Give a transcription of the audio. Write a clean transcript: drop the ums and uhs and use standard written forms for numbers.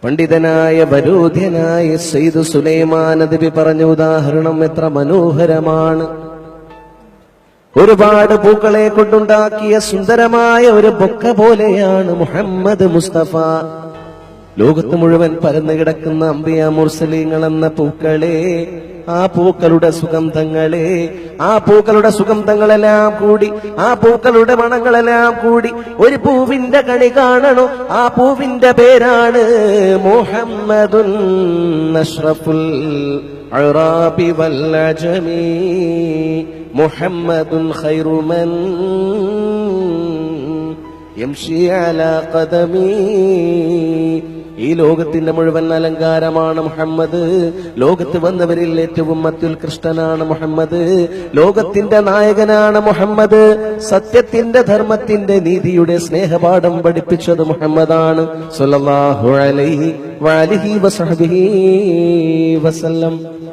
പണ്ഡിതനായ വരൂധ്യനായ സയ്യിദ് സുലൈമാൻ നബി പറഞ്ഞ ഉദാഹരണം എത്ര മനോഹരമാണ്. ഒരുപാട് പൂക്കളെ കൊണ്ടുണ്ടാക്കിയ സുന്ദരമായ ഒരു ബൊക്ക പോലെയാണ് മുഹമ്മദ് മുസ്തഫ. ലോകത്ത് മുഴുവൻ പരന്നു കിടക്കുന്ന അംബിയ മുർസലീങ്ങൾ എന്ന പൂക്കളെ, ആ പൂക്കളുടെ സുഗന്ധങ്ങളെ, ആ പൂക്കളുടെ സുഗന്ധങ്ങളെല്ലാം കൂടി, ആ പൂക്കളുടെ മണങ്ങളെല്ലാം കൂടി ഒരു പൂവിന്റെ കണി കാണണോ? ആ പൂവിന്റെ പേരാണ് മുഹമ്മദുൻ അഷ്റഫുൽ അറാബി വൽ അജമി, മുഹമ്മദുൻ ഖൈറു മൻ യംശി അലാ ഖദമി. ഈ ലോകത്തിന്റെ മുഴുവൻ അലങ്കാരമാണ് മുഹമ്മദ്. ലോകത്ത് വന്നവരിൽ ഏറ്റവും അത്യുത്കൃഷ്ടനാണ് മുഹമ്മദ്. ലോകത്തിന്റെ നായകനാണ് മുഹമ്മദ്. സത്യത്തിന്റെ, ധർമ്മത്തിന്റെ, നീതിയുടെ സ്നേഹപാഠം പഠിപ്പിച്ചത് മുഹമ്മദാണ് സ്വല്ലല്ലാഹു അലൈഹി വഅലിഹി വസഹ്ബിഹി വസല്ലം.